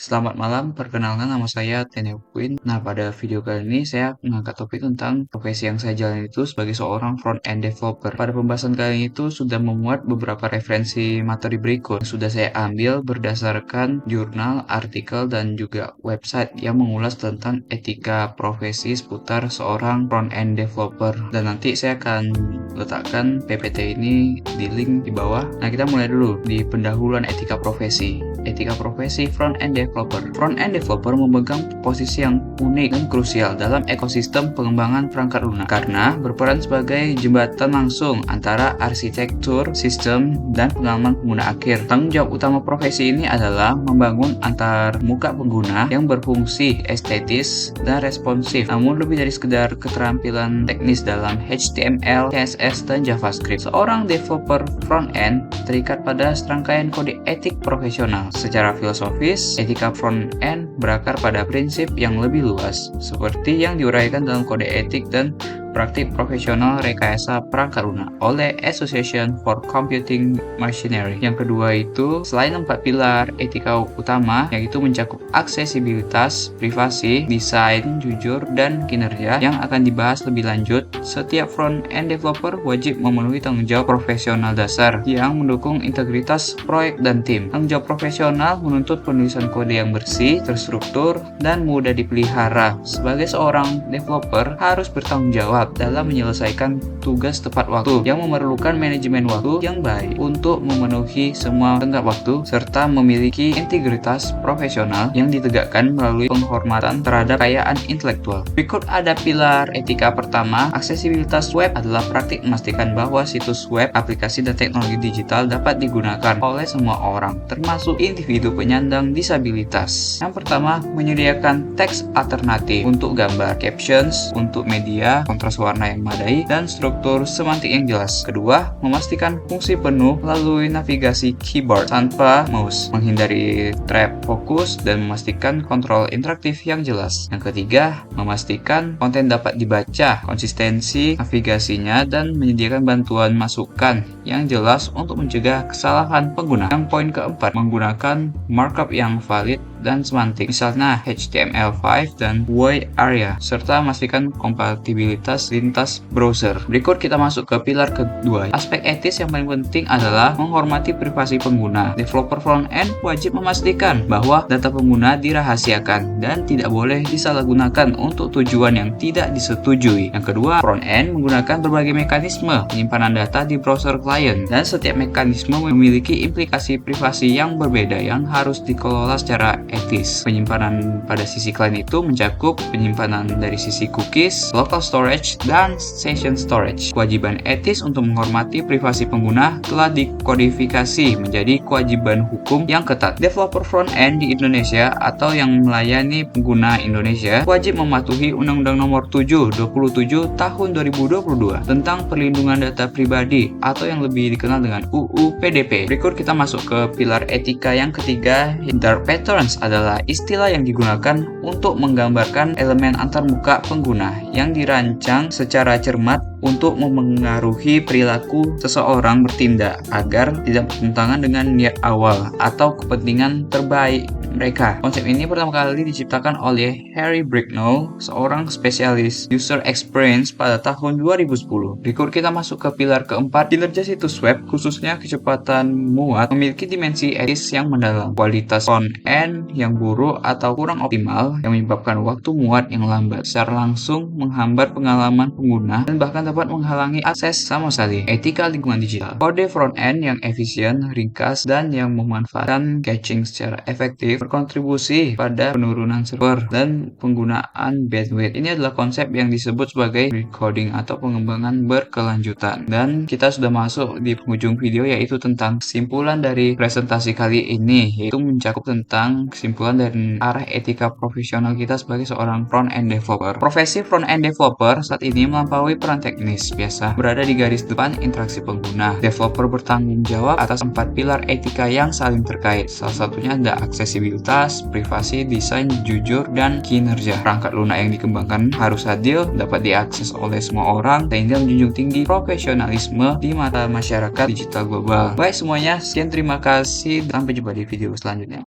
Selamat malam, perkenalkan nama saya Teneo Queen. Nah, pada video kali ini saya mengangkat topik tentang profesi yang saya jalani itu sebagai seorang front-end developer. Pada pembahasan kali ini itu sudah memuat beberapa referensi materi berikut. Sudah saya ambil berdasarkan jurnal, artikel, dan juga website yang mengulas tentang etika profesi seputar seorang front-end developer. Dan nanti saya akan letakkan PPT ini di link di bawah. Nah, kita mulai dulu di pendahuluan etika profesi. Etika profesi front-end developer. Front-end developer memegang posisi yang unik dan krusial dalam ekosistem pengembangan perangkat lunak karena berperan sebagai jembatan langsung antara arsitektur, sistem, dan pengalaman pengguna akhir. Tanggung jawab utama profesi ini adalah membangun antar muka pengguna yang berfungsi estetis dan responsif, namun lebih dari sekedar keterampilan teknis dalam HTML, CSS, dan JavaScript. Seorang developer front-end terikat pada serangkaian kode etik profesional. Secara filosofis, etika front-end berakar pada prinsip yang lebih luas, seperti yang diuraikan dalam kode etik dan praktik profesional rekayasa perangkat lunak oleh Association for Computing Machinery. Yang kedua itu, selain 4 pilar etika utama, yaitu mencakup aksesibilitas, privasi, desain, jujur, dan kinerja yang akan dibahas lebih lanjut. Setiap front-end developer wajib memenuhi tanggung jawab profesional dasar yang mendukung integritas proyek dan tim. Tanggung jawab profesional menuntut penulisan kode yang bersih, terstruktur, dan mudah dipelihara. Sebagai seorang developer harus bertanggung jawab dalam menyelesaikan tugas tepat waktu yang memerlukan manajemen waktu yang baik untuk memenuhi semua tenggat waktu serta memiliki integritas profesional yang ditegakkan melalui penghormatan terhadap kekayaan intelektual. Berikut ada pilar etika pertama. Aksesibilitas web adalah praktik memastikan bahwa situs web, aplikasi, dan teknologi digital dapat digunakan oleh semua orang, termasuk individu penyandang disabilitas. Yang pertama, menyediakan teks alternatif untuk gambar, captions untuk media, kontras warna yang memadai, dan struktur semantik yang jelas. Kedua, memastikan fungsi penuh melalui navigasi keyboard tanpa mouse, menghindari trap fokus, dan memastikan kontrol interaktif yang jelas. Yang ketiga, memastikan konten dapat dibaca, konsistensi navigasinya, dan menyediakan bantuan masukan yang jelas untuk mencegah kesalahan pengguna. Yang poin keempat, menggunakan markup yang valid dan semantik, misalnya HTML5 dan wide area, serta memastikan kompatibilitas lintas browser. Berikut kita masuk ke pilar kedua. Aspek etis yang paling penting adalah menghormati privasi pengguna. Developer front-end wajib memastikan bahwa data pengguna dirahasiakan dan tidak boleh disalahgunakan untuk tujuan yang tidak disetujui. Yang kedua, front-end menggunakan berbagai mekanisme penyimpanan data di browser klien, dan setiap mekanisme memiliki implikasi privasi yang berbeda yang harus dikelola secara etis. Penyimpanan pada sisi klien itu mencakup penyimpanan dari sisi cookies, local storage, dan session storage. Kewajiban etis untuk menghormati privasi pengguna telah dikodifikasi menjadi kewajiban hukum yang ketat. Developer front-end di Indonesia atau yang melayani pengguna Indonesia wajib mematuhi Undang-Undang Nomor 7/27 Tahun 2022 tentang perlindungan data pribadi atau yang lebih dikenal dengan UU PDP. Berikut kita masuk ke pilar etika yang ketiga. Dark patterns adalah istilah yang digunakan untuk menggambarkan elemen antarmuka pengguna yang dirancang secara cermat untuk memengaruhi perilaku seseorang bertindak agar tidak bertentangan dengan niat awal atau kepentingan terbaik mereka. Konsep ini pertama kali diciptakan oleh Harry Bricknell, seorang spesialis user experience pada tahun 2010. Berikut kita masuk ke pilar keempat. Kinerja situs web, khususnya kecepatan muat, memiliki dimensi etis yang mendalam. Kualitas front-end yang buruk atau kurang optimal yang menyebabkan waktu muat yang lambat secara langsung menghambat pengalaman pengguna dan bahkan dapat menghalangi akses sama sekali. Etika lingkungan digital. Kode front-end yang efisien, ringkas, dan yang memanfaatkan caching secara efektif berkontribusi pada penurunan server dan penggunaan bandwidth. Ini adalah konsep yang disebut sebagai recoding atau pengembangan berkelanjutan. Dan kita sudah masuk di penghujung video, yaitu tentang kesimpulan dari presentasi kali ini, yaitu mencakup tentang kesimpulan dan arah etika profesional kita sebagai seorang front-end developer. Profesi front-end developer saat ini melampaui peran teknis biasa, berada di garis depan interaksi pengguna. Developer bertanggung jawab atas 4 pilar etika yang saling terkait. Salah satunya ada aksesibilitas, privasi, desain, jujur, dan kinerja. Perangkat lunak yang dikembangkan harus adil, dapat diakses oleh semua orang, sehingga menjunjung tinggi profesionalisme di mata masyarakat digital global. Baik semuanya, sekian, terima kasih, sampai jumpa di video selanjutnya.